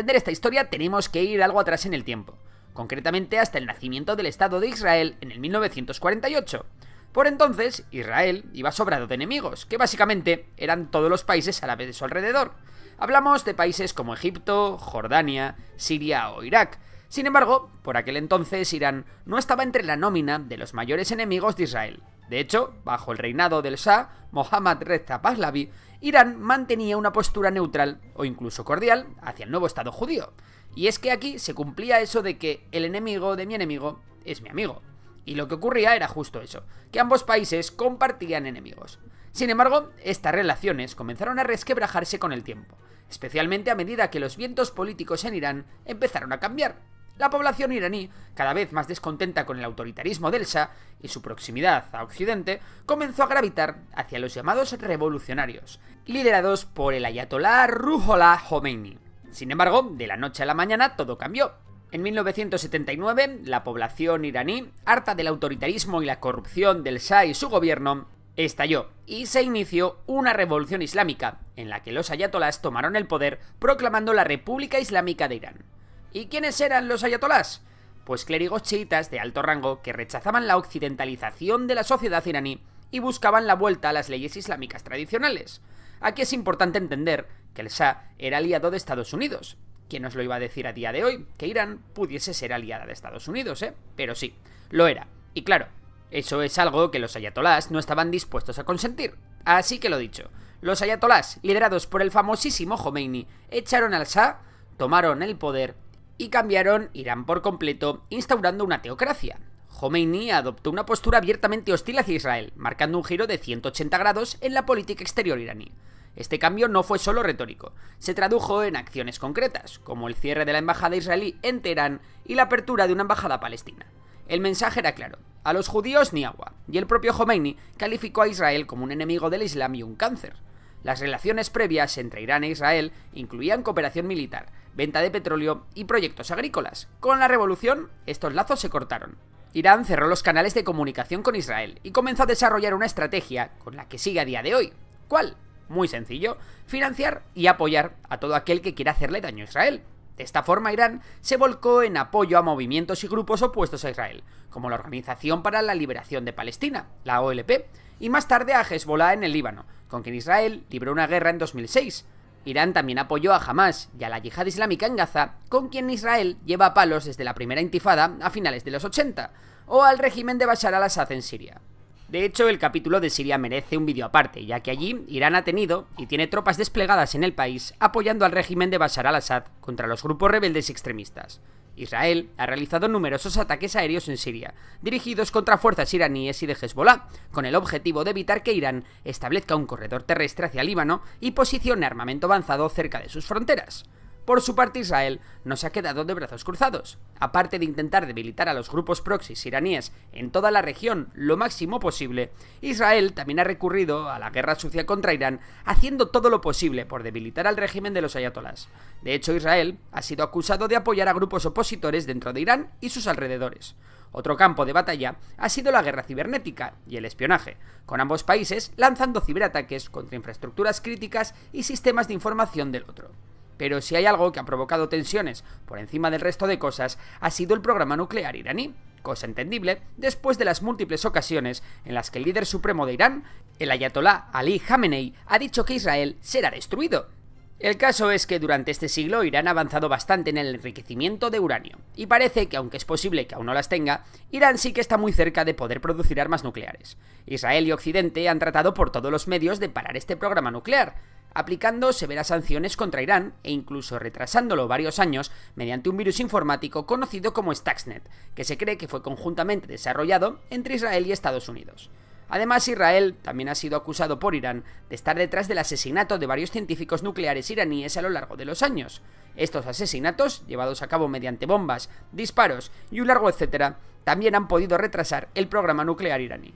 entender esta historia tenemos que ir algo atrás en el tiempo, concretamente hasta el nacimiento del Estado de Israel en el 1948. Por entonces, Israel iba sobrado de enemigos, que básicamente eran todos los países árabes de su alrededor. Hablamos de países como Egipto, Jordania, Siria o Irak. Sin embargo, por aquel entonces Irán no estaba entre la nómina de los mayores enemigos de Israel. De hecho, bajo el reinado del Shah Mohammad Reza Pahlavi, Irán mantenía una postura neutral o incluso cordial hacia el nuevo Estado judío. Y es que aquí se cumplía eso de que el enemigo de mi enemigo es mi amigo. Y lo que ocurría era justo eso, que ambos países compartían enemigos. Sin embargo, estas relaciones comenzaron a resquebrajarse con el tiempo, especialmente a medida que los vientos políticos en Irán empezaron a cambiar. La población iraní, cada vez más descontenta con el autoritarismo del Shah y su proximidad a Occidente, comenzó a gravitar hacia los llamados revolucionarios, liderados por el ayatolá Ruhollah Khomeini. Sin embargo, de la noche a la mañana todo cambió. En 1979, la población iraní, harta del autoritarismo y la corrupción del Shah y su gobierno, estalló y se inició una revolución islámica, en la que los ayatolás tomaron el poder proclamando la República Islámica de Irán. ¿Y quiénes eran los ayatolás? Pues clérigos chiitas de alto rango que rechazaban la occidentalización de la sociedad iraní y buscaban la vuelta a las leyes islámicas tradicionales. Aquí es importante entender que el Shah era aliado de Estados Unidos. ¿Quién nos lo iba a decir a día de hoy? Que Irán pudiese ser aliada de Estados Unidos, Pero sí, lo era. Y claro, eso es algo que los ayatolás no estaban dispuestos a consentir. Así que lo dicho, los ayatolás, liderados por el famosísimo Khomeini, echaron al Shah, tomaron el poder y cambiaron Irán por completo, instaurando una teocracia. Khomeini adoptó una postura abiertamente hostil hacia Israel, marcando un giro de 180 grados en la política exterior iraní. Este cambio no fue solo retórico, se tradujo en acciones concretas, como el cierre de la embajada israelí en Teherán y la apertura de una embajada palestina. El mensaje era claro: a los judíos ni agua, y el propio Khomeini calificó a Israel como un enemigo del Islam y un cáncer. Las relaciones previas entre Irán e Israel incluían cooperación militar, venta de petróleo y proyectos agrícolas. Con la revolución, estos lazos se cortaron. Irán cerró los canales de comunicación con Israel y comenzó a desarrollar una estrategia con la que sigue a día de hoy. ¿Cuál? Muy sencillo: financiar y apoyar a todo aquel que quiera hacerle daño a Israel. De esta forma, Irán se volcó en apoyo a movimientos y grupos opuestos a Israel, como la Organización para la Liberación de Palestina, la OLP, y más tarde a Hezbollah en el Líbano, con quien Israel libró una guerra en 2006. Irán también apoyó a Hamas y a la Yihad Islámica en Gaza, con quien Israel lleva a palos desde la primera intifada a finales de los 80, o al régimen de Bashar al-Assad en Siria. De hecho, el capítulo de Siria merece un vídeo aparte, ya que allí Irán ha tenido y tiene tropas desplegadas en el país apoyando al régimen de Bashar al-Assad contra los grupos rebeldes y extremistas. Israel ha realizado numerosos ataques aéreos en Siria, dirigidos contra fuerzas iraníes y de Hezbollah, con el objetivo de evitar que Irán establezca un corredor terrestre hacia Líbano y posicione armamento avanzado cerca de sus fronteras. Por su parte, Israel no se ha quedado de brazos cruzados. Aparte de intentar debilitar a los grupos proxys iraníes en toda la región lo máximo posible, Israel también ha recurrido a la guerra sucia contra Irán, haciendo todo lo posible por debilitar al régimen de los ayatolás. De hecho, Israel ha sido acusado de apoyar a grupos opositores dentro de Irán y sus alrededores. Otro campo de batalla ha sido la guerra cibernética y el espionaje, con ambos países lanzando ciberataques contra infraestructuras críticas y sistemas de información del otro. Pero si hay algo que ha provocado tensiones por encima del resto de cosas, ha sido el programa nuclear iraní. Cosa entendible después de las múltiples ocasiones en las que el líder supremo de Irán, el ayatolá Ali Khamenei, ha dicho que Israel será destruido. El caso es que durante este siglo Irán ha avanzado bastante en el enriquecimiento de uranio, y parece que, aunque es posible que aún no las tenga, Irán sí que está muy cerca de poder producir armas nucleares. Israel y Occidente han tratado por todos los medios de parar este programa nuclear, aplicando severas sanciones contra Irán e incluso retrasándolo varios años mediante un virus informático conocido como Stuxnet, que se cree que fue conjuntamente desarrollado entre Israel y Estados Unidos. Además, Israel también ha sido acusado por Irán de estar detrás del asesinato de varios científicos nucleares iraníes a lo largo de los años. Estos asesinatos, llevados a cabo mediante bombas, disparos y un largo etcétera, también han podido retrasar el programa nuclear iraní.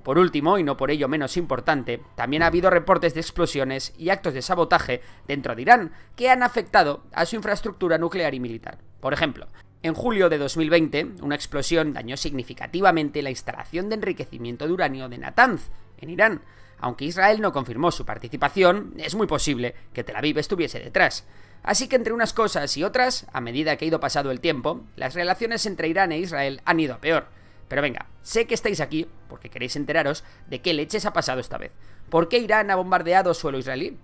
Por último, y no por ello menos importante, también ha habido reportes de explosiones y actos de sabotaje dentro de Irán que han afectado a su infraestructura nuclear y militar. Por ejemplo, en julio de 2020, una explosión dañó significativamente la instalación de enriquecimiento de uranio de Natanz, en Irán. Aunque Israel no confirmó su participación, es muy posible que Tel Aviv estuviese detrás. Así que entre unas cosas y otras, a medida que ha ido pasado el tiempo, las relaciones entre Irán e Israel han ido a peor. Pero venga, sé que estáis aquí porque queréis enteraros de qué leches ha pasado esta vez. ¿Por qué Irán ha bombardeado suelo israelí?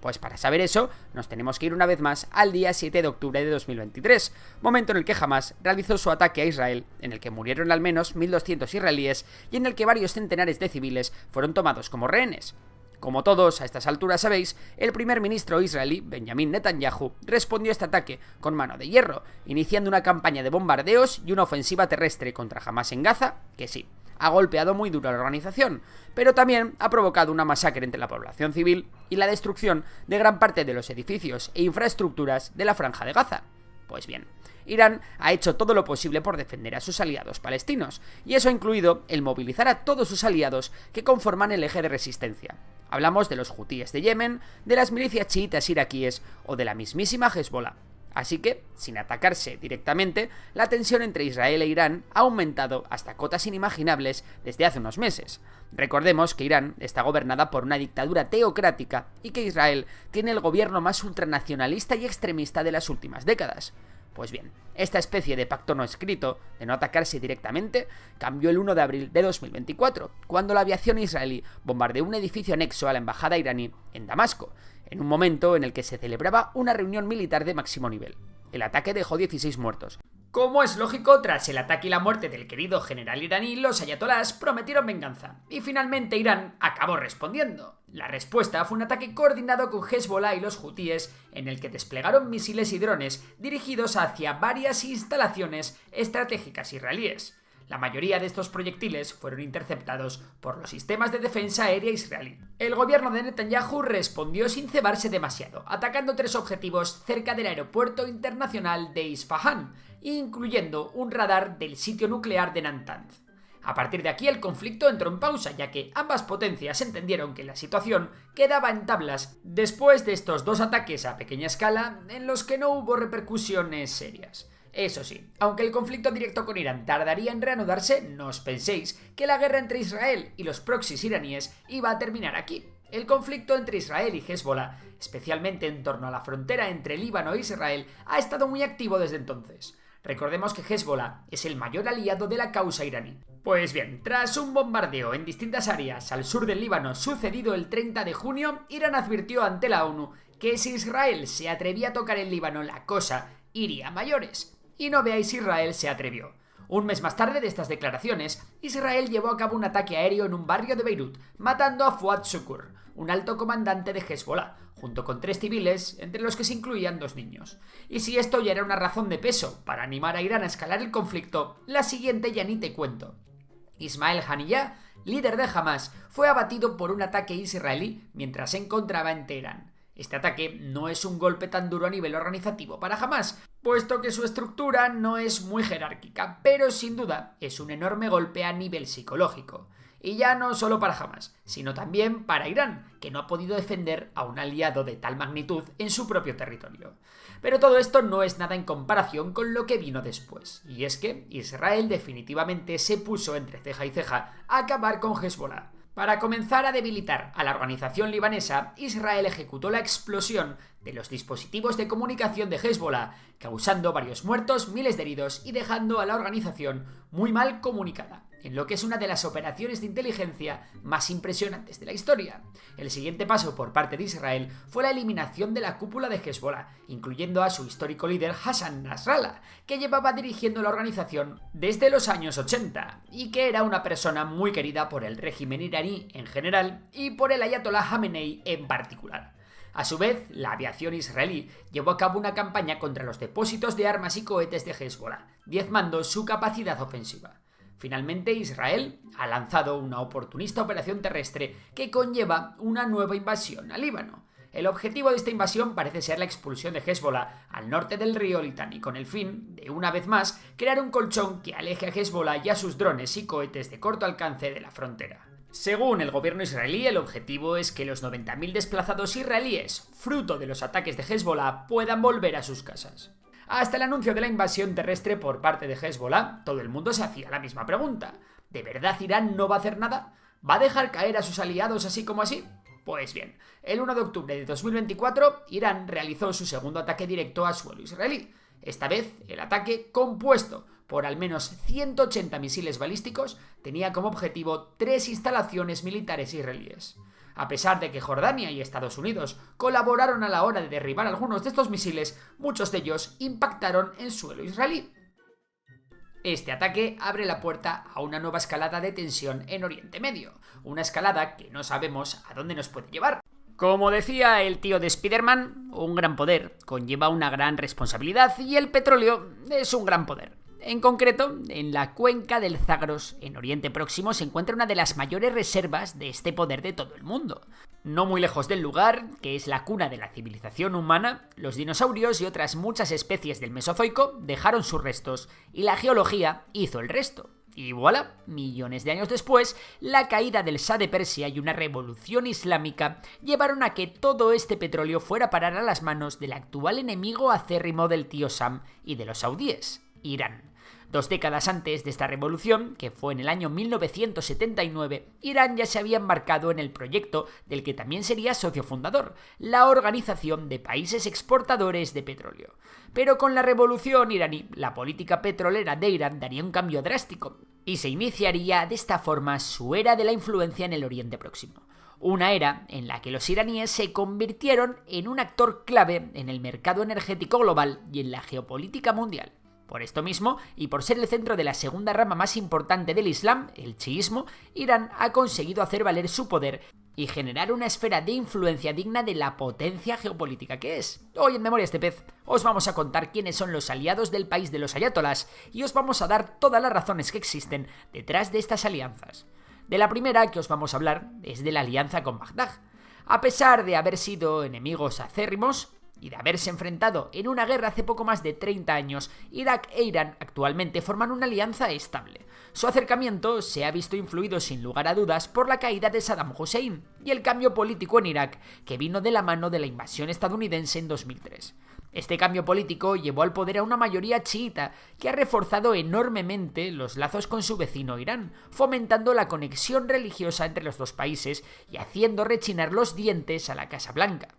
Pues para saber eso, nos tenemos que ir una vez más al día 7 de octubre de 2023, momento en el que Hamás realizó su ataque a Israel, en el que murieron al menos 1.200 israelíes y en el que varios centenares de civiles fueron tomados como rehenes. Como todos a estas alturas sabéis, el primer ministro israelí, Benjamin Netanyahu, respondió a este ataque con mano de hierro, iniciando una campaña de bombardeos y una ofensiva terrestre contra Hamás en Gaza, que sí, ha golpeado muy duro a la organización, pero también ha provocado una masacre entre la población civil y la destrucción de gran parte de los edificios e infraestructuras de la Franja de Gaza. Pues bien, Irán ha hecho todo lo posible por defender a sus aliados palestinos, y eso ha incluido el movilizar a todos sus aliados que conforman el eje de resistencia. Hablamos de los hutíes de Yemen, de las milicias chiitas iraquíes o de la mismísima Hezbollah. Así que, sin atacarse directamente, la tensión entre Israel e Irán ha aumentado hasta cotas inimaginables desde hace unos meses. Recordemos que Irán está gobernada por una dictadura teocrática y que Israel tiene el gobierno más ultranacionalista y extremista de las últimas décadas. Pues bien, esta especie de pacto no escrito, de no atacarse directamente, cambió el 1 de abril de 2024, cuando la aviación israelí bombardeó un edificio anexo a la embajada iraní en Damasco, en un momento en el que se celebraba una reunión militar de máximo nivel. El ataque dejó 16 muertos. Como es lógico, tras el ataque y la muerte del querido general iraní, los ayatolás prometieron venganza, y finalmente Irán acabó respondiendo. La respuesta fue un ataque coordinado con Hezbollah y los hutíes, en el que desplegaron misiles y drones dirigidos hacia varias instalaciones estratégicas israelíes. La mayoría de estos proyectiles fueron interceptados por los sistemas de defensa aérea israelí. El gobierno de Netanyahu respondió sin cebarse demasiado, atacando 3 objetivos cerca del aeropuerto internacional de Isfahán, incluyendo un radar del sitio nuclear de Natanz. A partir de aquí el conflicto entró en pausa, ya que ambas potencias entendieron que la situación quedaba en tablas después de estos 2 ataques a pequeña escala en los que no hubo repercusiones serias. Eso sí, aunque el conflicto directo con Irán tardaría en reanudarse, no os penséis que la guerra entre Israel y los proxies iraníes iba a terminar aquí. El conflicto entre Israel y Hezbollah, especialmente en torno a la frontera entre Líbano e Israel, ha estado muy activo desde entonces. Recordemos que Hezbollah es el mayor aliado de la causa iraní. Pues bien, tras un bombardeo en distintas áreas al sur del Líbano sucedido el 30 de junio, Irán advirtió ante la ONU que si Israel se atrevía a tocar el Líbano, la cosa iría a mayores. Y no veáis, Israel se atrevió. Un mes más tarde de estas declaraciones, Israel llevó a cabo un ataque aéreo en un barrio de Beirut, matando a Fuad Shukr, un alto comandante de Hezbollah, junto con 3 civiles, entre los que se incluían 2 niños. Y si esto ya era una razón de peso para animar a Irán a escalar el conflicto, la siguiente ya ni te cuento. Ismail Haniyeh, líder de Hamás, fue abatido por un ataque israelí mientras se encontraba en Teherán. Este ataque no es un golpe tan duro a nivel organizativo para Hamás, puesto que su estructura no es muy jerárquica, pero sin duda es un enorme golpe a nivel psicológico. Y ya no solo para Hamás, sino también para Irán, que no ha podido defender a un aliado de tal magnitud en su propio territorio. Pero todo esto no es nada en comparación con lo que vino después, y es que Israel definitivamente se puso entre ceja y ceja a acabar con Hezbollah. Para comenzar a debilitar a la organización libanesa, Israel ejecutó la explosión de los dispositivos de comunicación de Hezbollah, causando varios muertos, miles de heridos y dejando a la organización muy mal comunicada, en lo que es una de las operaciones de inteligencia más impresionantes de la historia. El siguiente paso por parte de Israel fue la eliminación de la cúpula de Hezbollah, incluyendo a su histórico líder Hassan Nasrallah, que llevaba dirigiendo la organización desde los años 80 y que era una persona muy querida por el régimen iraní en general y por el ayatolá Jamenei en particular. A su vez, la aviación israelí llevó a cabo una campaña contra los depósitos de armas y cohetes de Hezbollah, diezmando su capacidad ofensiva. Finalmente, Israel ha lanzado una oportunista operación terrestre que conlleva una nueva invasión al Líbano. El objetivo de esta invasión parece ser la expulsión de Hezbollah al norte del río Litani, con el fin de, una vez más, crear un colchón que aleje a Hezbollah y a sus drones y cohetes de corto alcance de la frontera. Según el gobierno israelí, el objetivo es que los 90.000 desplazados israelíes, fruto de los ataques de Hezbollah, puedan volver a sus casas. Hasta el anuncio de la invasión terrestre por parte de Hezbollah, todo el mundo se hacía la misma pregunta. ¿De verdad Irán no va a hacer nada? ¿Va a dejar caer a sus aliados así como así? Pues bien, el 1 de octubre de 2024, Irán realizó su segundo ataque directo a suelo israelí. Esta vez, el ataque, compuesto por al menos 180 misiles balísticos, tenía como objetivo 3 instalaciones militares israelíes. A pesar de que Jordania y Estados Unidos colaboraron a la hora de derribar algunos de estos misiles, muchos de ellos impactaron en suelo israelí. Este ataque abre la puerta a una nueva escalada de tensión en Oriente Medio, una escalada que no sabemos a dónde nos puede llevar. Como decía el tío de Spider-Man, un gran poder conlleva una gran responsabilidad y el petróleo es un gran poder. En concreto, en la cuenca del Zagros, en Oriente Próximo, se encuentra una de las mayores reservas de este poder de todo el mundo. No muy lejos del lugar, que es la cuna de la civilización humana, los dinosaurios y otras muchas especies del Mesozoico dejaron sus restos y la geología hizo el resto. Y voilà, millones de años después, la caída del Shah de Persia y una revolución islámica llevaron a que todo este petróleo fuera a parar a las manos del actual enemigo acérrimo del tío Sam y de los saudíes, Irán. 2 décadas antes de esta revolución, que fue en el año 1979, Irán ya se había embarcado en el proyecto del que también sería socio fundador, la Organización de Países Exportadores de Petróleo. Pero con la revolución iraní, la política petrolera de Irán daría un cambio drástico, y se iniciaría de esta forma su era de la influencia en el Oriente Próximo. Una era en la que los iraníes se convirtieron en un actor clave en el mercado energético global y en la geopolítica mundial. Por esto mismo, y por ser el centro de la segunda rama más importante del Islam, el chiismo, Irán ha conseguido hacer valer su poder y generar una esfera de influencia digna de la potencia geopolítica que es. Hoy en Memorias de Pez os vamos a contar quiénes son los aliados del país de los ayatolás y os vamos a dar todas las razones que existen detrás de estas alianzas. De la primera que os vamos a hablar es de la alianza con Bagdad. A pesar de haber sido enemigos acérrimos y de haberse enfrentado en una guerra hace poco más de 30 años, Irak e Irán actualmente forman una alianza estable. Su acercamiento se ha visto influido sin lugar a dudas por la caída de Saddam Hussein y el cambio político en Irak, que vino de la mano de la invasión estadounidense en 2003. Este cambio político llevó al poder a una mayoría chiita que ha reforzado enormemente los lazos con su vecino Irán, fomentando la conexión religiosa entre los dos países y haciendo rechinar los dientes a la Casa Blanca.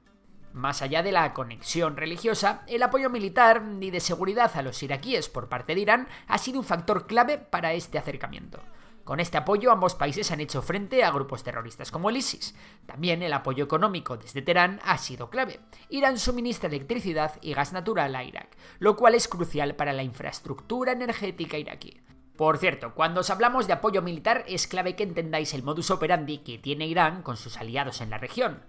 Más allá de la conexión religiosa, el apoyo militar y de seguridad a los iraquíes por parte de Irán ha sido un factor clave para este acercamiento. Con este apoyo, ambos países han hecho frente a grupos terroristas como el ISIS. También el apoyo económico desde Teherán ha sido clave. Irán suministra electricidad y gas natural a Irak, lo cual es crucial para la infraestructura energética iraquí. Por cierto, cuando os hablamos de apoyo militar, es clave que entendáis el modus operandi que tiene Irán con sus aliados en la región.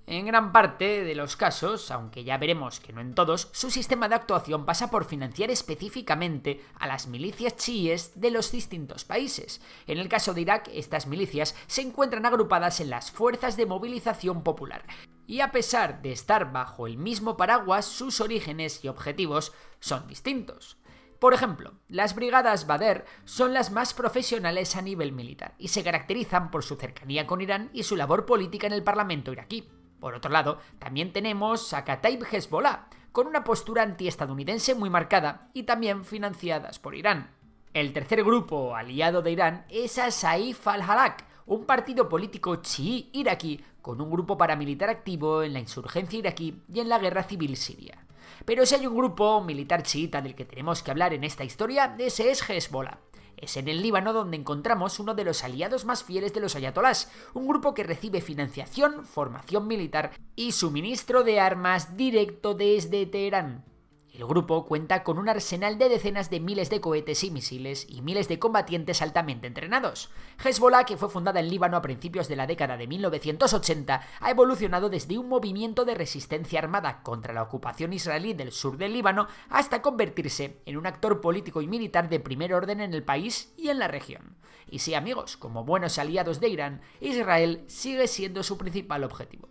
En gran parte de los casos, aunque ya veremos que no en todos, su sistema de actuación pasa por financiar específicamente a las milicias chiíes de los distintos países. En el caso de Irak, estas milicias se encuentran agrupadas en las Fuerzas de Movilización Popular, y a pesar de estar bajo el mismo paraguas, sus orígenes y objetivos son distintos. Por ejemplo, las brigadas Badr son las más profesionales a nivel militar y se caracterizan por su cercanía con Irán y su labor política en el Parlamento iraquí. Por otro lado, también tenemos a Kataib Hezbollah, con una postura antiestadounidense muy marcada y también financiadas por Irán. El tercer grupo aliado de Irán es a Saif al-Halak, un partido político chií iraquí con un grupo paramilitar activo en la insurgencia iraquí y en la guerra civil siria. Pero si hay un grupo militar chiita del que tenemos que hablar en esta historia, ese es Hezbollah. Es en el Líbano donde encontramos uno de los aliados más fieles de los ayatolás, un grupo que recibe financiación, formación militar y suministro de armas directo desde Teherán. El grupo cuenta con un arsenal de decenas de miles de cohetes y misiles y miles de combatientes altamente entrenados. Hezbollah, que fue fundada en Líbano a principios de la década de 1980, ha evolucionado desde un movimiento de resistencia armada contra la ocupación israelí del sur del Líbano hasta convertirse en un actor político y militar de primer orden en el país y en la región. Y sí, amigos, como buenos aliados de Irán, Israel sigue siendo su principal objetivo.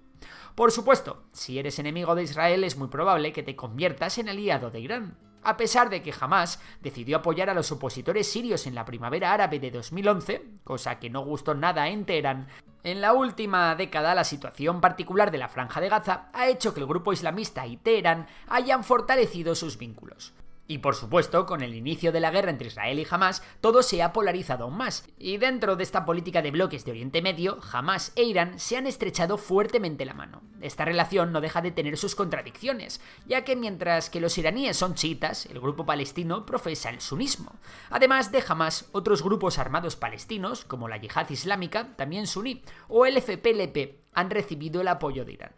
Por supuesto, si eres enemigo de Israel es muy probable que te conviertas en aliado de Irán. A pesar de que Hamás decidió apoyar a los opositores sirios en la primavera árabe de 2011, cosa que no gustó nada en Teherán, en la última década la situación particular de la Franja de Gaza ha hecho que el grupo islamista y Teherán hayan fortalecido sus vínculos. Y por supuesto, con el inicio de la guerra entre Israel y Hamás, todo se ha polarizado aún más. Y dentro de esta política de bloques de Oriente Medio, Hamás e Irán se han estrechado fuertemente la mano. Esta relación no deja de tener sus contradicciones, ya que mientras que los iraníes son chiitas, el grupo palestino profesa el sunismo. Además de Hamás, otros grupos armados palestinos, como la Yihad Islámica, también suní, o el FPLP, han recibido el apoyo de Irán.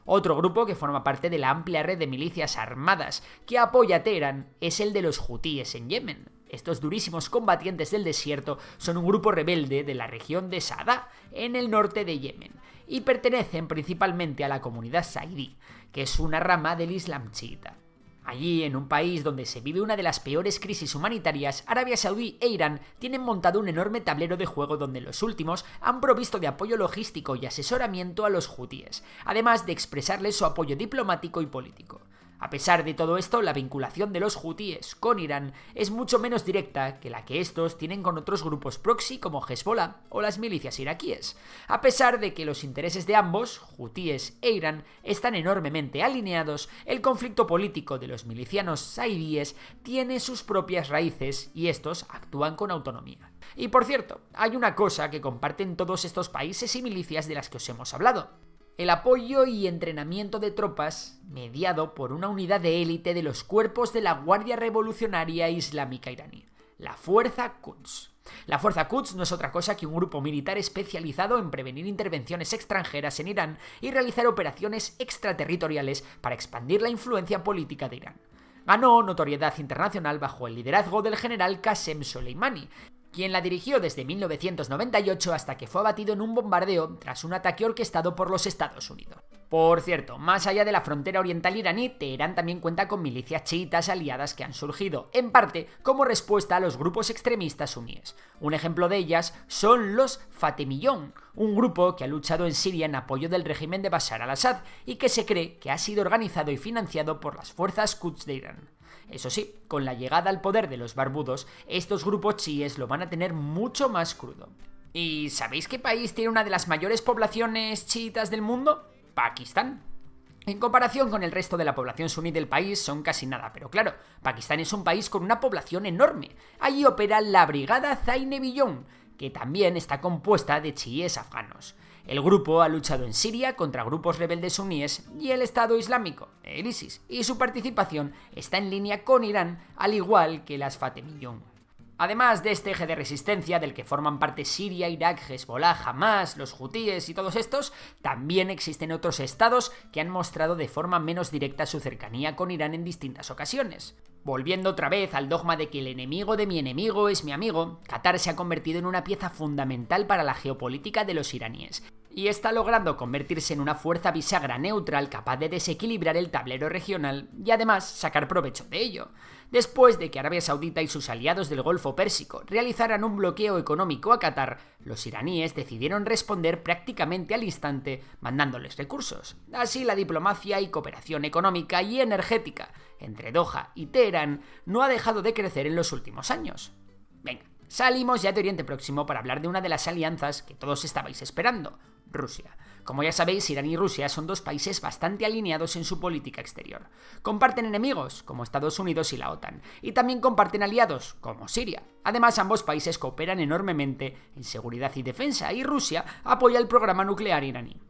Otro grupo que forma parte de la amplia red de milicias armadas que apoya a Teherán es el de los hutíes en Yemen. Estos durísimos combatientes del desierto son un grupo rebelde de la región de Saada, en el norte de Yemen, y pertenecen principalmente a la comunidad saidí, que es una rama del Islam chiita. Allí, en un país donde se vive una de las peores crisis humanitarias, Arabia Saudí e Irán tienen montado un enorme tablero de juego donde los últimos han provisto de apoyo logístico y asesoramiento a los hutíes, además de expresarles su apoyo diplomático y político. A pesar de todo esto, la vinculación de los hutíes con Irán es mucho menos directa que la que estos tienen con otros grupos proxy como Hezbollah o las milicias iraquíes, a pesar de que los intereses de ambos, hutíes e Irán, están enormemente alineados. El conflicto político de los milicianos saidíes tiene sus propias raíces y estos actúan con autonomía. Y por cierto, hay una cosa que comparten todos estos países y milicias de las que os hemos hablado: el apoyo y entrenamiento de tropas mediado por una unidad de élite de los cuerpos de la Guardia Revolucionaria Islámica iraní, la Fuerza Quds. La Fuerza Quds no es otra cosa que un grupo militar especializado en prevenir intervenciones extranjeras en Irán y realizar operaciones extraterritoriales para expandir la influencia política de Irán. Ganó notoriedad internacional bajo el liderazgo del general Qasem Soleimani, quien la dirigió desde 1998 hasta que fue abatido en un bombardeo tras un ataque orquestado por los Estados Unidos. Por cierto, más allá de la frontera oriental iraní, Teherán también cuenta con milicias chiitas aliadas que han surgido, en parte, como respuesta a los grupos extremistas suníes. Un ejemplo de ellas son los Fatemiyón, un grupo que ha luchado en Siria en apoyo del régimen de Bashar al-Assad y que se cree que ha sido organizado y financiado por las fuerzas Quds de Irán. Eso sí, con la llegada al poder de los barbudos, estos grupos chiíes lo van a tener mucho más crudo. ¿Y sabéis qué país tiene una de las mayores poblaciones chiitas del mundo? Pakistán. En comparación con el resto de la población suní del país son casi nada, pero claro, Pakistán es un país con una población enorme. Allí opera la Brigada Zainevillón, que también está compuesta de chiíes afganos. El grupo ha luchado en Siria contra grupos rebeldes suníes y el Estado Islámico, el ISIS, y su participación está en línea con Irán, al igual que las Fatemiyón. Además de este eje de resistencia del que forman parte Siria, Irak, Hezbollah, Hamás, los hutíes y todos estos, también existen otros estados que han mostrado de forma menos directa su cercanía con Irán en distintas ocasiones. Volviendo otra vez al dogma de que el enemigo de mi enemigo es mi amigo, Qatar se ha convertido en una pieza fundamental para la geopolítica de los iraníes, y está logrando convertirse en una fuerza bisagra neutral capaz de desequilibrar el tablero regional y además sacar provecho de ello. Después de que Arabia Saudita y sus aliados del Golfo Pérsico realizaran un bloqueo económico a Qatar, los iraníes decidieron responder prácticamente al instante mandándoles recursos. Así, la diplomacia y cooperación económica y energética entre Doha y Teherán no ha dejado de crecer en los últimos años. Venga, salimos ya de Oriente Próximo para hablar de una de las alianzas que todos estabais esperando: Rusia. Como ya sabéis, Irán y Rusia son dos países bastante alineados en su política exterior. Comparten enemigos, como Estados Unidos y la OTAN, y también comparten aliados, como Siria. Además, ambos países cooperan enormemente en seguridad y defensa, y Rusia apoya el programa nuclear iraní.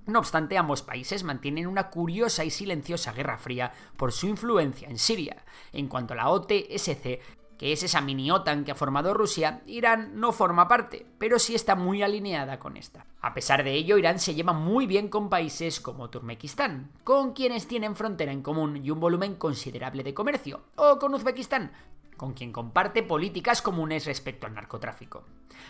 No obstante, ambos países mantienen una curiosa y silenciosa guerra fría por su influencia en Siria. En cuanto a la OTSC, que es esa mini OTAN que ha formado Rusia, Irán no forma parte, pero sí está muy alineada con esta. A pesar de ello, Irán se lleva muy bien con países como Turkmenistán, con quienes tienen frontera en común y un volumen considerable de comercio, o con Uzbekistán, con quien comparte políticas comunes respecto al narcotráfico.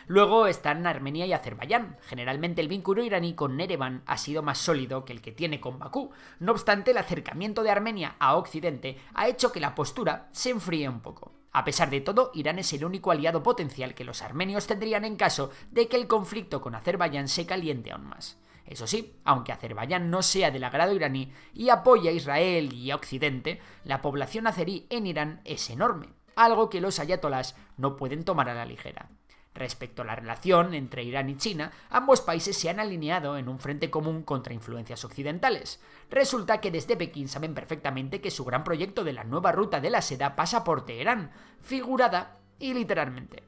Luego están Armenia y Azerbaiyán. Generalmente el vínculo iraní con Ereván ha sido más sólido que el que tiene con Bakú. No obstante, el acercamiento de Armenia a Occidente ha hecho que la postura se enfríe un poco. A pesar de todo, Irán es el único aliado potencial que los armenios tendrían en caso de que el conflicto con Azerbaiyán se caliente aún más. Eso sí, aunque Azerbaiyán no sea del agrado iraní y apoya a Israel y a Occidente, la población azerí en Irán es enorme, algo que los ayatolás no pueden tomar a la ligera. Respecto a la relación entre Irán y China, ambos países se han alineado en un frente común contra influencias occidentales. Resulta que desde Pekín saben perfectamente que su gran proyecto de la nueva ruta de la seda pasa por Teherán, figurada y literalmente.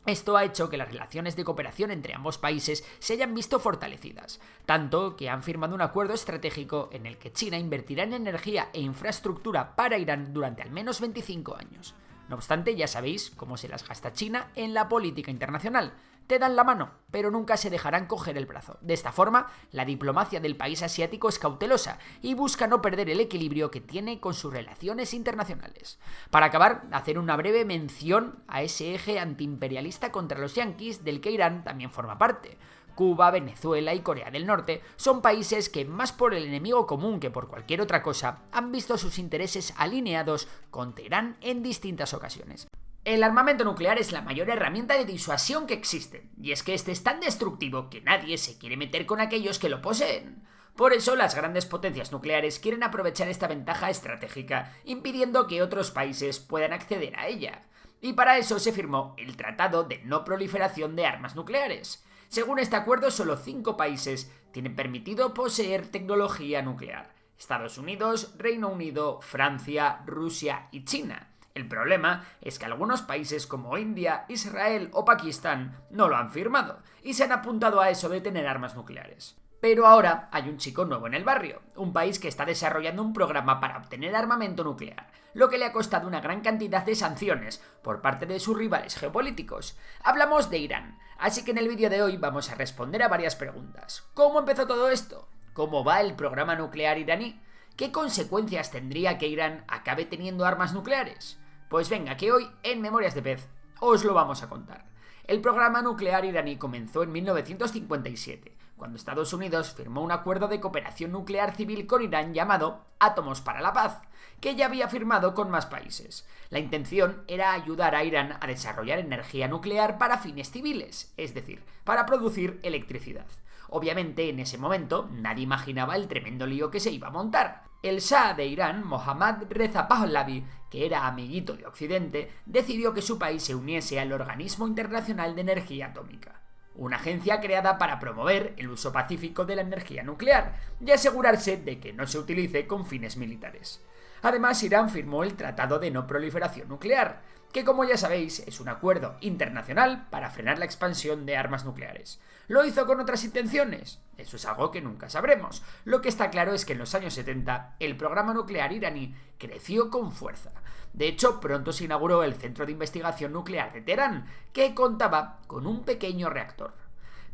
Esto ha hecho que las relaciones de cooperación entre ambos países se hayan visto fortalecidas, tanto que han firmado un acuerdo estratégico en el que China invertirá en energía e infraestructura para Irán durante al menos 25 años. No obstante, ya sabéis cómo se las gasta China en la política internacional. Te dan la mano, pero nunca se dejarán coger el brazo. De esta forma, la diplomacia del país asiático es cautelosa y busca no perder el equilibrio que tiene con sus relaciones internacionales. Para acabar, hacer una breve mención a ese eje antiimperialista contra los yanquis del que Irán también forma parte. Cuba, Venezuela y Corea del Norte son países que, más por el enemigo común que por cualquier otra cosa, han visto sus intereses alineados con Teherán en distintas ocasiones. El armamento nuclear es la mayor herramienta de disuasión que existe, y es que este es tan destructivo que nadie se quiere meter con aquellos que lo poseen. Por eso las grandes potencias nucleares quieren aprovechar esta ventaja estratégica, impidiendo que otros países puedan acceder a ella. Y para eso se firmó el Tratado de No Proliferación de Armas Nucleares. Según este acuerdo, solo 5 países tienen permitido poseer tecnología nuclear: Estados Unidos, Reino Unido, Francia, Rusia y China. El problema es que algunos países como India, Israel o Pakistán no lo han firmado y se han apuntado a eso de tener armas nucleares. Pero ahora hay un chico nuevo en el barrio, un país que está desarrollando un programa para obtener armamento nuclear, lo que le ha costado una gran cantidad de sanciones por parte de sus rivales geopolíticos. Hablamos de Irán, así que en el vídeo de hoy vamos a responder a varias preguntas. ¿Cómo empezó todo esto? ¿Cómo va el programa nuclear iraní? ¿Qué consecuencias tendría que Irán acabe teniendo armas nucleares? Pues venga, que hoy en Memorias de Pez os lo vamos a contar. El programa nuclear iraní comenzó en 1957, cuando Estados Unidos firmó un acuerdo de cooperación nuclear civil con Irán llamado Átomos para la Paz, que ya había firmado con más países. La intención era ayudar a Irán a desarrollar energía nuclear para fines civiles, es decir, para producir electricidad. Obviamente, en ese momento, nadie imaginaba el tremendo lío que se iba a montar. El Shah de Irán, Mohammad Reza Pahlavi, que era amiguito de Occidente, decidió que su país se uniese al Organismo Internacional de Energía Atómica, una agencia creada para promover el uso pacífico de la energía nuclear y asegurarse de que no se utilice con fines militares. Además, Irán firmó el Tratado de No Proliferación Nuclear, que, como ya sabéis, es un acuerdo internacional para frenar la expansión de armas nucleares. ¿Lo hizo con otras intenciones? Eso es algo que nunca sabremos. Lo que está claro es que en los años 70 el programa nuclear iraní creció con fuerza. De hecho, pronto se inauguró el Centro de Investigación Nuclear de Teherán, que contaba con un pequeño reactor.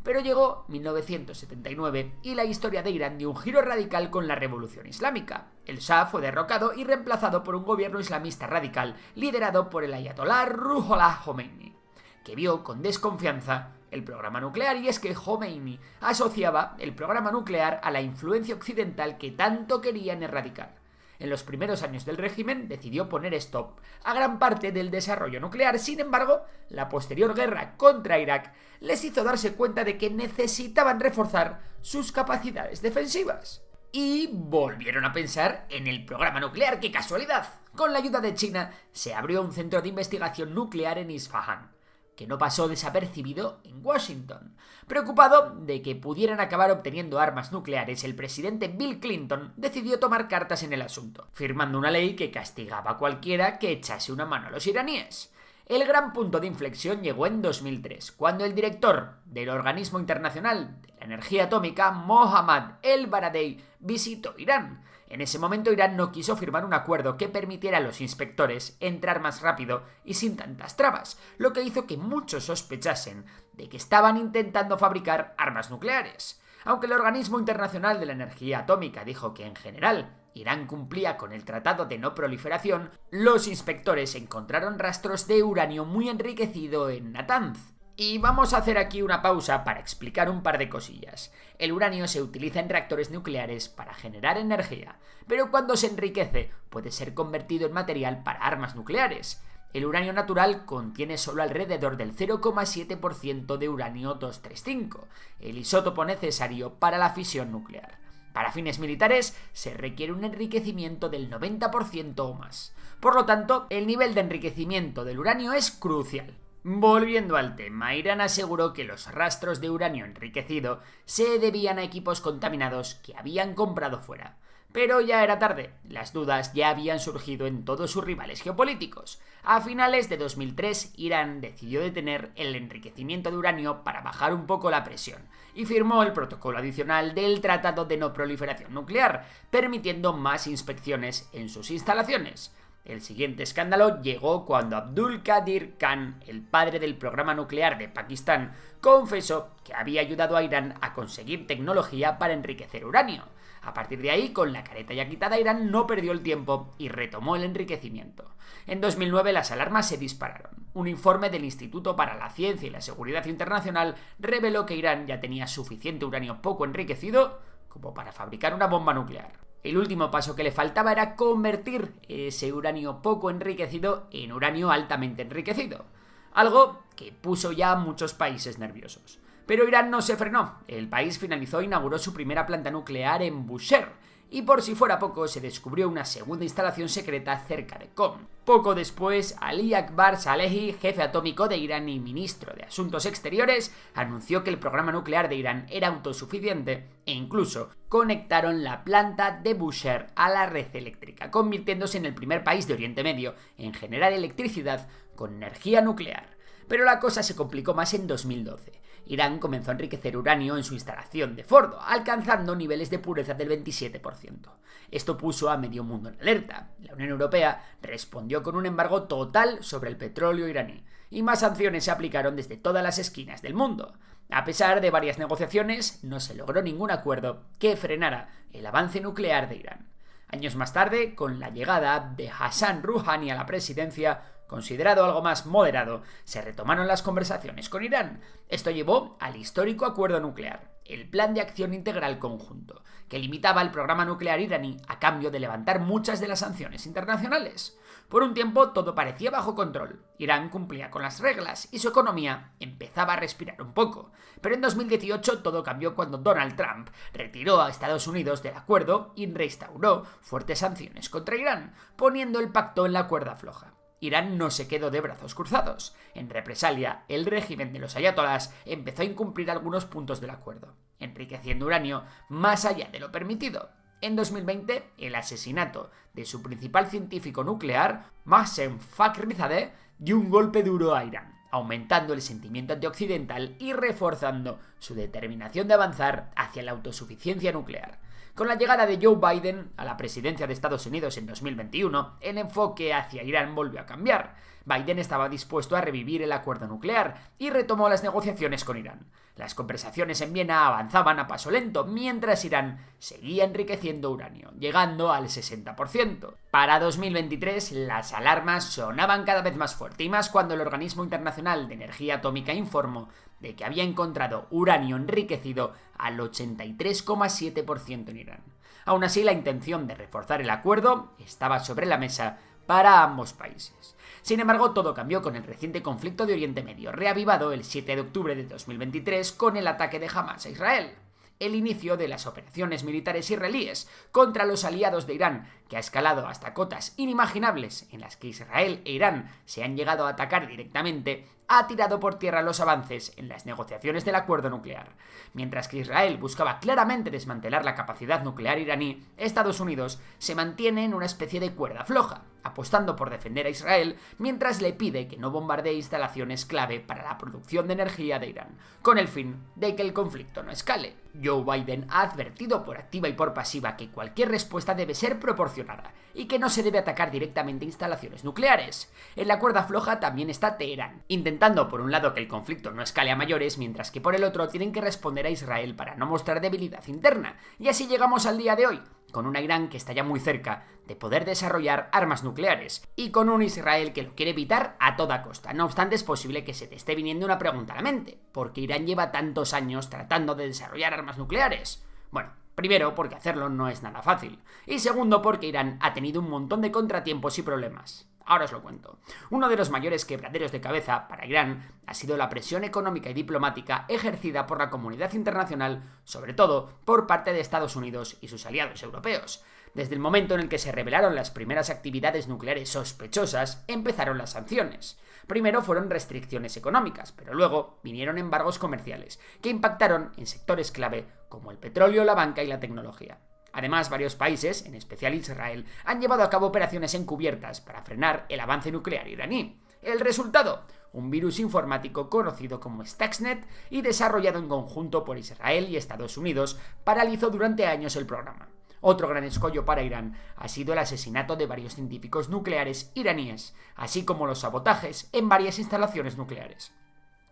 Pero llegó 1979 y la historia de Irán dio un giro radical con la Revolución Islámica. El Shah fue derrocado y reemplazado por un gobierno islamista radical liderado por el ayatolá Ruhollah Khomeini, que vio con desconfianza el programa nuclear, y es que Khomeini asociaba el programa nuclear a la influencia occidental que tanto querían erradicar. En los primeros años del régimen decidió poner stop a gran parte del desarrollo nuclear. Sin embargo, la posterior guerra contra Irak les hizo darse cuenta de que necesitaban reforzar sus capacidades defensivas. Y volvieron a pensar en el programa nuclear. ¡Qué casualidad! Con la ayuda de China se abrió un centro de investigación nuclear en Isfahán, que no pasó desapercibido en Washington. Preocupado de que pudieran acabar obteniendo armas nucleares, el presidente Bill Clinton decidió tomar cartas en el asunto, firmando una ley que castigaba a cualquiera que echase una mano a los iraníes. El gran punto de inflexión llegó en 2003, cuando el director del Organismo Internacional de la Energía Atómica, Mohammad El-Baradei, visitó Irán. En ese momento Irán no quiso firmar un acuerdo que permitiera a los inspectores entrar más rápido y sin tantas trabas, lo que hizo que muchos sospechasen de que estaban intentando fabricar armas nucleares. Aunque el Organismo Internacional de la Energía Atómica dijo que en general Irán cumplía con el Tratado de No Proliferación, los inspectores encontraron rastros de uranio muy enriquecido en Natanz. Y vamos a hacer aquí una pausa para explicar un par de cosillas. El uranio se utiliza en reactores nucleares para generar energía, pero cuando se enriquece puede ser convertido en material para armas nucleares. El uranio natural contiene solo alrededor del 0,7% de uranio 235, el isótopo necesario para la fisión nuclear. Para fines militares se requiere un enriquecimiento del 90% o más. Por lo tanto, el nivel de enriquecimiento del uranio es crucial. Volviendo al tema, Irán aseguró que los rastros de uranio enriquecido se debían a equipos contaminados que habían comprado fuera. Pero ya era tarde, las dudas ya habían surgido en todos sus rivales geopolíticos. A finales de 2003, Irán decidió detener el enriquecimiento de uranio para bajar un poco la presión y firmó el protocolo adicional del Tratado de No Proliferación Nuclear, permitiendo más inspecciones en sus instalaciones. El siguiente escándalo llegó cuando Abdul Qadir Khan, el padre del programa nuclear de Pakistán, confesó que había ayudado a Irán a conseguir tecnología para enriquecer uranio. A partir de ahí, con la careta ya quitada, Irán no perdió el tiempo y retomó el enriquecimiento. En 2009 las alarmas se dispararon. Un informe del Instituto para la Ciencia y la Seguridad Internacional reveló que Irán ya tenía suficiente uranio poco enriquecido como para fabricar una bomba nuclear. El último paso que le faltaba era convertir ese uranio poco enriquecido en uranio altamente enriquecido, algo que puso ya a muchos países nerviosos. Pero Irán no se frenó. El país finalizó e inauguró su primera planta nuclear en Bushehr, y por si fuera poco se descubrió una segunda instalación secreta cerca de Qom. Poco después, Ali Akbar Salehi, jefe atómico de Irán y ministro de Asuntos Exteriores, anunció que el programa nuclear de Irán era autosuficiente e incluso conectaron la planta de Bushehr a la red eléctrica, convirtiéndose en el primer país de Oriente Medio en generar electricidad con energía nuclear. Pero la cosa se complicó más en 2012. Irán comenzó a enriquecer uranio en su instalación de Fordo, alcanzando niveles de pureza del 27%. Esto puso a medio mundo en alerta. La Unión Europea respondió con un embargo total sobre el petróleo iraní, y más sanciones se aplicaron desde todas las esquinas del mundo. A pesar de varias negociaciones, no se logró ningún acuerdo que frenara el avance nuclear de Irán. Años más tarde, con la llegada de Hassan Rouhani a la presidencia, considerado algo más moderado, se retomaron las conversaciones con Irán. Esto llevó al histórico acuerdo nuclear, el Plan de Acción Integral Conjunto, que limitaba el programa nuclear iraní a cambio de levantar muchas de las sanciones internacionales. Por un tiempo todo parecía bajo control. Irán cumplía con las reglas y su economía empezaba a respirar un poco. Pero en 2018 todo cambió cuando Donald Trump retiró a Estados Unidos del acuerdo y reinstauró fuertes sanciones contra Irán, poniendo el pacto en la cuerda floja. Irán no se quedó de brazos cruzados. En represalia, el régimen de los ayatolás empezó a incumplir algunos puntos del acuerdo, enriqueciendo uranio más allá de lo permitido. En 2020, el asesinato de su principal científico nuclear, Mohsen Fakhrizadeh, dio un golpe duro a Irán, aumentando el sentimiento antioccidental y reforzando su determinación de avanzar hacia la autosuficiencia nuclear. Con la llegada de Joe Biden a la presidencia de Estados Unidos en 2021, el enfoque hacia Irán volvió a cambiar. Biden estaba dispuesto a revivir el acuerdo nuclear y retomó las negociaciones con Irán. Las conversaciones en Viena avanzaban a paso lento, mientras Irán seguía enriqueciendo uranio, llegando al 60%. Para 2023, las alarmas sonaban cada vez más fuerte, y más cuando el Organismo Internacional de Energía Atómica informó de que había encontrado uranio enriquecido al 83,7% en Irán. Aún así, la intención de reforzar el acuerdo estaba sobre la mesa para ambos países. Sin embargo, todo cambió con el reciente conflicto de Oriente Medio, reavivado el 7 de octubre de 2023 con el ataque de Hamas a Israel. El inicio de las operaciones militares israelíes contra los aliados de Irán, que ha escalado hasta cotas inimaginables en las que Israel e Irán se han llegado a atacar directamente, ha tirado por tierra los avances en las negociaciones del acuerdo nuclear. Mientras que Israel buscaba claramente desmantelar la capacidad nuclear iraní, Estados Unidos se mantiene en una especie de cuerda floja, apostando por defender a Israel mientras le pide que no bombardee instalaciones clave para la producción de energía de Irán, con el fin de que el conflicto no escale. Joe Biden ha advertido por activa y por pasiva que cualquier respuesta debe ser proporcionada y que no se debe atacar directamente instalaciones nucleares. En la cuerda floja también está Teherán, intentando por un lado que el conflicto no escale a mayores, mientras que por el otro tienen que responder a Israel para no mostrar debilidad interna. Y así llegamos al día de hoy, con una Irán que está ya muy cerca de poder desarrollar armas nucleares, y con un Israel que lo quiere evitar a toda costa. No obstante, es posible que se te esté viniendo una pregunta a la mente: ¿por qué Irán lleva tantos años tratando de desarrollar armas nucleares? Bueno, primero, porque hacerlo no es nada fácil, y segundo, porque Irán ha tenido un montón de contratiempos y problemas. Ahora os lo cuento. Uno de los mayores quebraderos de cabeza para Irán ha sido la presión económica y diplomática ejercida por la comunidad internacional, sobre todo por parte de Estados Unidos y sus aliados europeos. Desde el momento en el que se revelaron las primeras actividades nucleares sospechosas, empezaron las sanciones. Primero fueron restricciones económicas, pero luego vinieron embargos comerciales, que impactaron en sectores clave como el petróleo, la banca y la tecnología. Además, varios países, en especial Israel, han llevado a cabo operaciones encubiertas para frenar el avance nuclear iraní. El resultado: un virus informático conocido como Stuxnet y desarrollado en conjunto por Israel y Estados Unidos, paralizó durante años el programa. Otro gran escollo para Irán ha sido el asesinato de varios científicos nucleares iraníes, así como los sabotajes en varias instalaciones nucleares.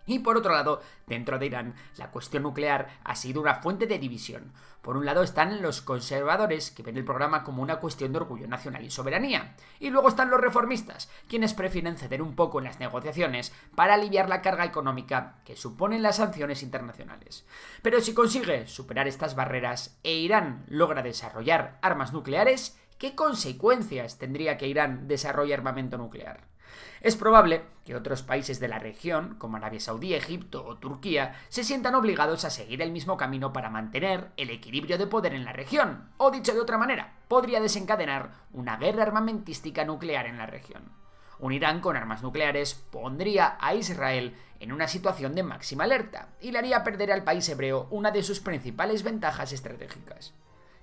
Y por otro lado, dentro de Irán, la cuestión nuclear ha sido una fuente de división. Por un lado están los conservadores, que ven el programa como una cuestión de orgullo nacional y soberanía. Y luego están los reformistas, quienes prefieren ceder un poco en las negociaciones para aliviar la carga económica que suponen las sanciones internacionales. Pero si consigue superar estas barreras e Irán logra desarrollar armas nucleares, ¿qué consecuencias tendría que Irán desarrolle armamento nuclear? Es probable que otros países de la región, como Arabia Saudí, Egipto o Turquía, se sientan obligados a seguir el mismo camino para mantener el equilibrio de poder en la región, o dicho de otra manera, podría desencadenar una guerra armamentística nuclear en la región. Un Irán con armas nucleares pondría a Israel en una situación de máxima alerta y le haría perder al país hebreo una de sus principales ventajas estratégicas.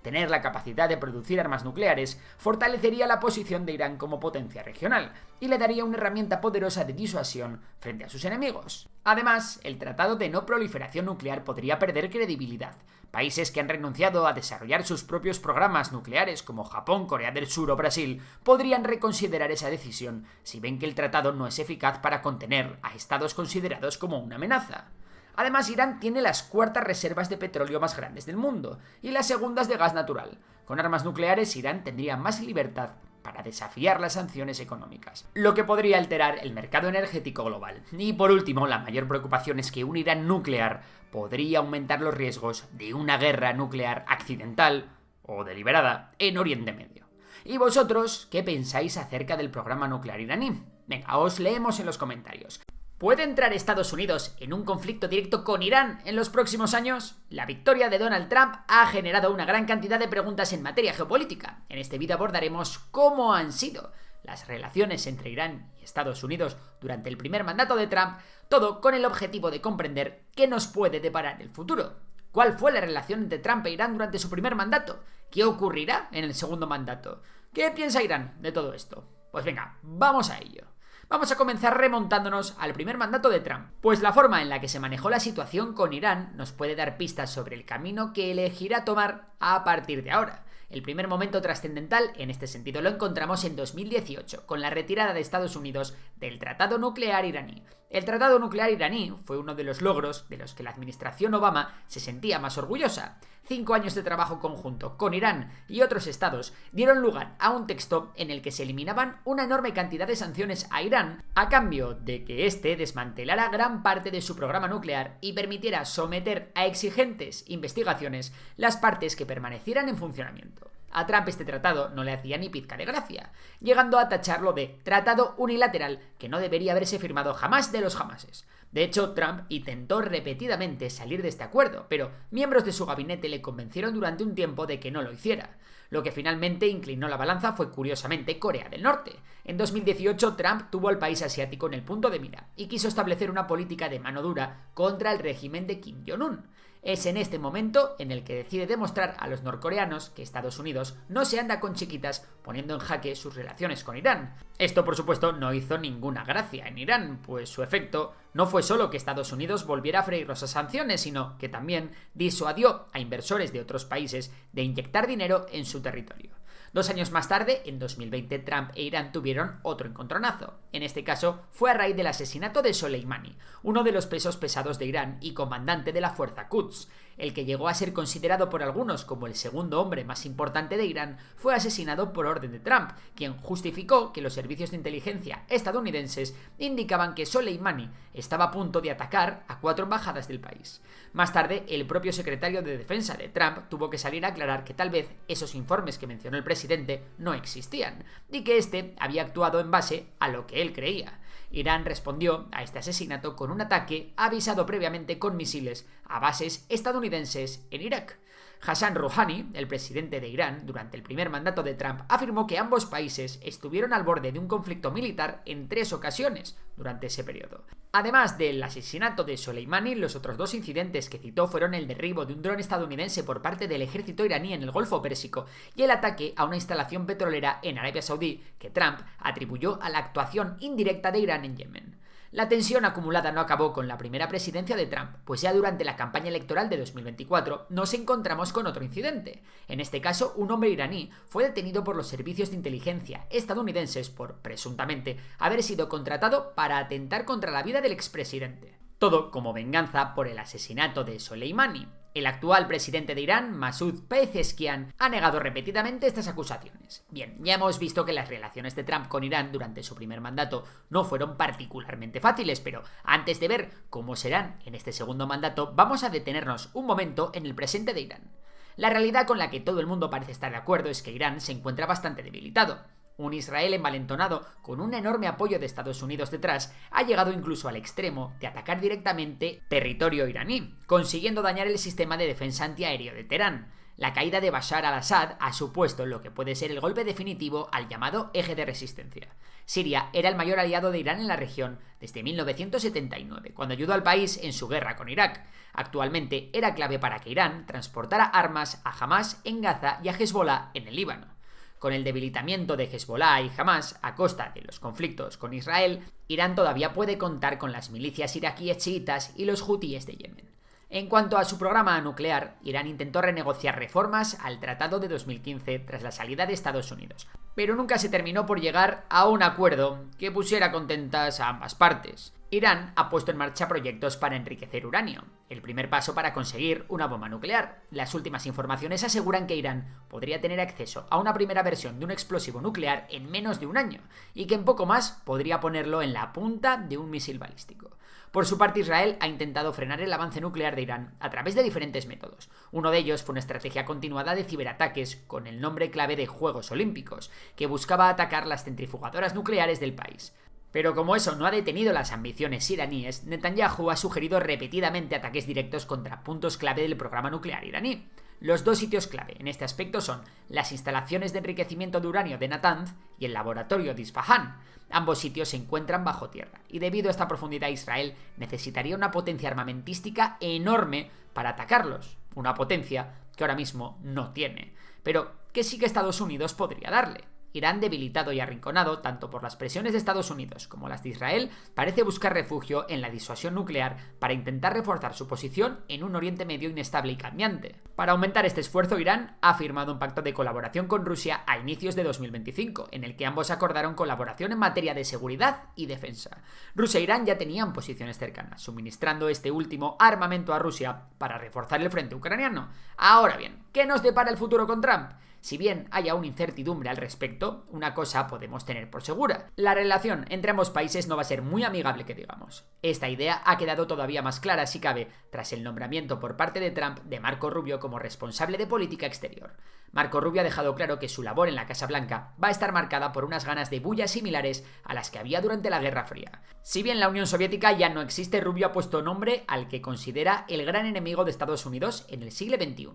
Tener la capacidad de producir armas nucleares fortalecería la posición de Irán como potencia regional y le daría una herramienta poderosa de disuasión frente a sus enemigos. Además, el Tratado de No Proliferación Nuclear podría perder credibilidad. Países que han renunciado a desarrollar sus propios programas nucleares como Japón, Corea del Sur o Brasil podrían reconsiderar esa decisión si ven que el tratado no es eficaz para contener a estados considerados como una amenaza. Además, Irán tiene las cuartas reservas de petróleo más grandes del mundo y las segundas de gas natural. Con armas nucleares, Irán tendría más libertad para desafiar las sanciones económicas, lo que podría alterar el mercado energético global. Y por último, la mayor preocupación es que un Irán nuclear podría aumentar los riesgos de una guerra nuclear accidental o deliberada en Oriente Medio. ¿Y vosotros qué pensáis acerca del programa nuclear iraní? Venga, os leemos en los comentarios. ¿Puede entrar Estados Unidos en un conflicto directo con Irán en los próximos años? La victoria de Donald Trump ha generado una gran cantidad de preguntas en materia geopolítica. En este vídeo abordaremos cómo han sido las relaciones entre Irán y Estados Unidos durante el primer mandato de Trump, todo con el objetivo de comprender qué nos puede deparar el futuro. ¿Cuál fue la relación entre Trump e Irán durante su primer mandato? ¿Qué ocurrirá en el segundo mandato? ¿Qué piensa Irán de todo esto? Pues venga, vamos a ello. Vamos a comenzar remontándonos al primer mandato de Trump, pues la forma en la que se manejó la situación con Irán nos puede dar pistas sobre el camino que elegirá tomar a partir de ahora. El primer momento trascendental en este sentido lo encontramos en 2018, con la retirada de Estados Unidos del Tratado Nuclear Iraní. El Tratado Nuclear Iraní fue uno de los logros de los que la administración Obama se sentía más orgullosa. 5 años de trabajo conjunto con Irán y otros estados dieron lugar a un texto en el que se eliminaban una enorme cantidad de sanciones a Irán a cambio de que éste desmantelara gran parte de su programa nuclear y permitiera someter a exigentes investigaciones las partes que permanecieran en funcionamiento. A Trump este tratado no le hacía ni pizca de gracia, llegando a tacharlo de tratado unilateral que no debería haberse firmado jamás de los jamases. De hecho, Trump intentó repetidamente salir de este acuerdo, pero miembros de su gabinete le convencieron durante un tiempo de que no lo hiciera. Lo que finalmente inclinó la balanza fue, curiosamente, Corea del Norte. En 2018, Trump tuvo al país asiático en el punto de mira y quiso establecer una política de mano dura contra el régimen de Kim Jong-un. Es en este momento en el que decide demostrar a los norcoreanos que Estados Unidos no se anda con chiquitas poniendo en jaque sus relaciones con Irán. Esto, por supuesto, no hizo ninguna gracia en Irán, pues su efecto no fue solo que Estados Unidos volviera a freír esas sanciones, sino que también disuadió a inversores de otros países de inyectar dinero en su territorio. 2 años más tarde, en 2020, Trump e Irán tuvieron otro encontronazo. En este caso, fue a raíz del asesinato de Soleimani, uno de los pesos pesados de Irán y comandante de la fuerza Quds. El que llegó a ser considerado por algunos como el segundo hombre más importante de Irán, fue asesinado por orden de Trump, quien justificó que los servicios de inteligencia estadounidenses indicaban que Soleimani estaba a punto de atacar a 4 embajadas del país. Más tarde, el propio secretario de Defensa de Trump tuvo que salir a aclarar que tal vez esos informes que mencionó el presidente no existían, y que éste había actuado en base a lo que él creía. Irán respondió a este asesinato con un ataque avisado previamente con misiles a bases estadounidenses en Irak. Hassan Rouhani, el presidente de Irán, durante el primer mandato de Trump, afirmó que ambos países estuvieron al borde de un conflicto militar en 3 ocasiones durante ese periodo. Además del asesinato de Soleimani, los otros 2 incidentes que citó fueron el derribo de un dron estadounidense por parte del ejército iraní en el Golfo Pérsico y el ataque a una instalación petrolera en Arabia Saudí que Trump atribuyó a la actuación indirecta de Irán en Yemen. La tensión acumulada no acabó con la primera presidencia de Trump, pues ya durante la campaña electoral de 2024 nos encontramos con otro incidente. En este caso, un hombre iraní fue detenido por los servicios de inteligencia estadounidenses por, presuntamente, haber sido contratado para atentar contra la vida del expresidente. Todo como venganza por el asesinato de Soleimani. El actual presidente de Irán, Masoud Pezeshkian, ha negado repetidamente estas acusaciones. Bien, ya hemos visto que las relaciones de Trump con Irán durante su primer mandato no fueron particularmente fáciles, pero antes de ver cómo serán en este segundo mandato, vamos a detenernos un momento en el presente de Irán. La realidad con la que todo el mundo parece estar de acuerdo es que Irán se encuentra bastante debilitado. Un Israel envalentonado, con un enorme apoyo de Estados Unidos detrás, ha llegado incluso al extremo de atacar directamente territorio iraní, consiguiendo dañar el sistema de defensa antiaéreo de Teherán. La caída de Bashar al-Assad ha supuesto lo que puede ser el golpe definitivo al llamado eje de resistencia. Siria era el mayor aliado de Irán en la región desde 1979, cuando ayudó al país en su guerra con Irak. Actualmente era clave para que Irán transportara armas a Hamas en Gaza y a Hezbollah en el Líbano. Con el debilitamiento de Hezbollah y Hamas a costa de los conflictos con Israel, Irán todavía puede contar con las milicias iraquíes chiitas y los hutíes de Yemen. En cuanto a su programa nuclear, Irán intentó renegociar reformas al Tratado de 2015 tras la salida de Estados Unidos, pero nunca se terminó por llegar a un acuerdo que pusiera contentas a ambas partes. Irán ha puesto en marcha proyectos para enriquecer uranio, el primer paso para conseguir una bomba nuclear. Las últimas informaciones aseguran que Irán podría tener acceso a una primera versión de un explosivo nuclear en menos de un año, y que en poco más podría ponerlo en la punta de un misil balístico. Por su parte, Israel ha intentado frenar el avance nuclear de Irán a través de diferentes métodos. Uno de ellos fue una estrategia continuada de ciberataques con el nombre clave de Juegos Olímpicos, que buscaba atacar las centrifugadoras nucleares del país. Pero como eso no ha detenido las ambiciones iraníes, Netanyahu ha sugerido repetidamente ataques directos contra puntos clave del programa nuclear iraní. Los 2 sitios clave en este aspecto son las instalaciones de enriquecimiento de uranio de Natanz y el laboratorio de Isfahan. Ambos sitios se encuentran bajo tierra, y debido a esta profundidad Israel necesitaría una potencia armamentística enorme para atacarlos, una potencia que ahora mismo no tiene, pero que sí que Estados Unidos podría darle. Irán, debilitado y arrinconado tanto por las presiones de Estados Unidos como las de Israel, parece buscar refugio en la disuasión nuclear para intentar reforzar su posición en un Oriente Medio inestable y cambiante. Para aumentar este esfuerzo, Irán ha firmado un pacto de colaboración con Rusia a inicios de 2025, en el que ambos acordaron colaboración en materia de seguridad y defensa. Rusia e Irán ya tenían posiciones cercanas, suministrando este último armamento a Rusia para reforzar el frente ucraniano. Ahora bien, ¿qué nos depara el futuro con Trump? Si bien haya aún incertidumbre al respecto, una cosa podemos tener por segura: la relación entre ambos países no va a ser muy amigable, que digamos. Esta idea ha quedado todavía más clara, si cabe, tras el nombramiento por parte de Trump de Marco Rubio como responsable de política exterior. Marco Rubio ha dejado claro que su labor en la Casa Blanca va a estar marcada por unas ganas de bulla similares a las que había durante la Guerra Fría. Si bien la Unión Soviética ya no existe, Rubio ha puesto nombre al que considera el gran enemigo de Estados Unidos en el siglo XXI.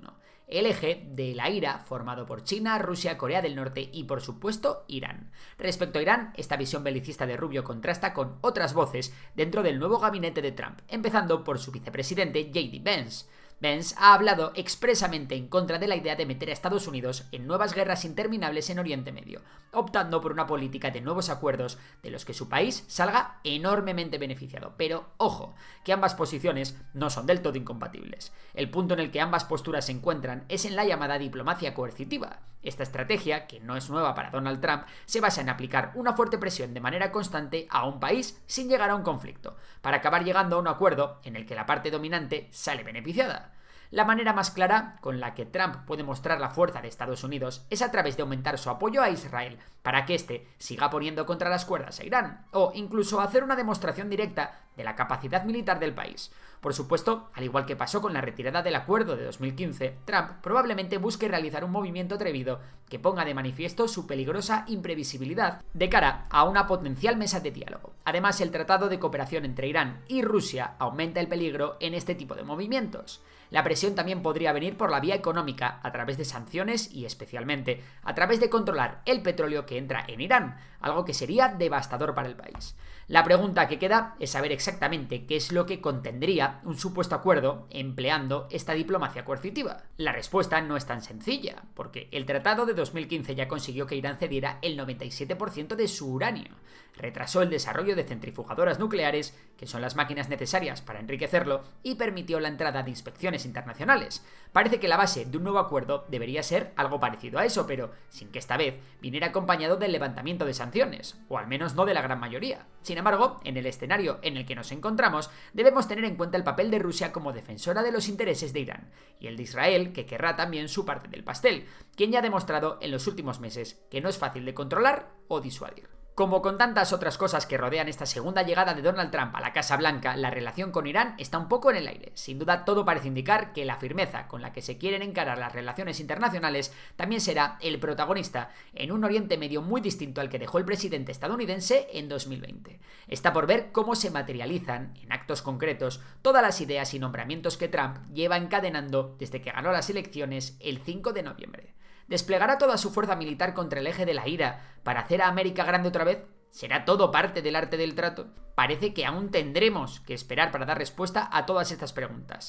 El eje de la ira formado por China, Rusia, Corea del Norte y, por supuesto, Irán. Respecto a Irán, esta visión belicista de Rubio contrasta con otras voces dentro del nuevo gabinete de Trump, empezando por su vicepresidente J.D. Vance. Vance ha hablado expresamente en contra de la idea de meter a Estados Unidos en nuevas guerras interminables en Oriente Medio, optando por una política de nuevos acuerdos de los que su país salga enormemente beneficiado. Pero, ojo, que ambas posiciones no son del todo incompatibles. El punto en el que ambas posturas se encuentran es en la llamada diplomacia coercitiva. Esta estrategia, que no es nueva para Donald Trump, se basa en aplicar una fuerte presión de manera constante a un país sin llegar a un conflicto, para acabar llegando a un acuerdo en el que la parte dominante sale beneficiada. La manera más clara con la que Trump puede mostrar la fuerza de Estados Unidos es a través de aumentar su apoyo a Israel para que éste siga poniendo contra las cuerdas a Irán, o incluso hacer una demostración directa de la capacidad militar del país. Por supuesto, al igual que pasó con la retirada del acuerdo de 2015, Trump probablemente busque realizar un movimiento atrevido que ponga de manifiesto su peligrosa imprevisibilidad de cara a una potencial mesa de diálogo. Además, el tratado de cooperación entre Irán y Rusia aumenta el peligro en este tipo de movimientos. La presión también podría venir por la vía económica, a través de sanciones y especialmente a través de controlar el petróleo que entra en Irán, algo que sería devastador para el país. La pregunta que queda es saber exactamente qué es lo que contendría un supuesto acuerdo empleando esta diplomacia coercitiva. La respuesta no es tan sencilla, porque el tratado de 2015 ya consiguió que Irán cediera el 97% de su uranio, retrasó el desarrollo de centrifugadoras nucleares, que son las máquinas necesarias para enriquecerlo, y permitió la entrada de inspecciones internacionales. Parece que la base de un nuevo acuerdo debería ser algo parecido a eso, pero sin que esta vez viniera acompañado del levantamiento de sanciones, o al menos no de la gran mayoría. Sin embargo, en el escenario en el que nos encontramos, debemos tener en cuenta el papel de Rusia como defensora de los intereses de Irán, y el de Israel, que querrá también su parte del pastel, quien ya ha demostrado en los últimos meses que no es fácil de controlar o disuadir. Como con tantas otras cosas que rodean esta segunda llegada de Donald Trump a la Casa Blanca, la relación con Irán está un poco en el aire. Sin duda, todo parece indicar que la firmeza con la que se quieren encarar las relaciones internacionales también será el protagonista en un Oriente Medio muy distinto al que dejó el presidente estadounidense en 2020. Está por ver cómo se materializan, en actos concretos, todas las ideas y nombramientos que Trump lleva encadenando desde que ganó las elecciones el 5 de noviembre. ¿Desplegará toda su fuerza militar contra el eje de la ira para hacer a América grande otra vez? ¿Será todo parte del arte del trato? Parece que aún tendremos que esperar para dar respuesta a todas estas preguntas.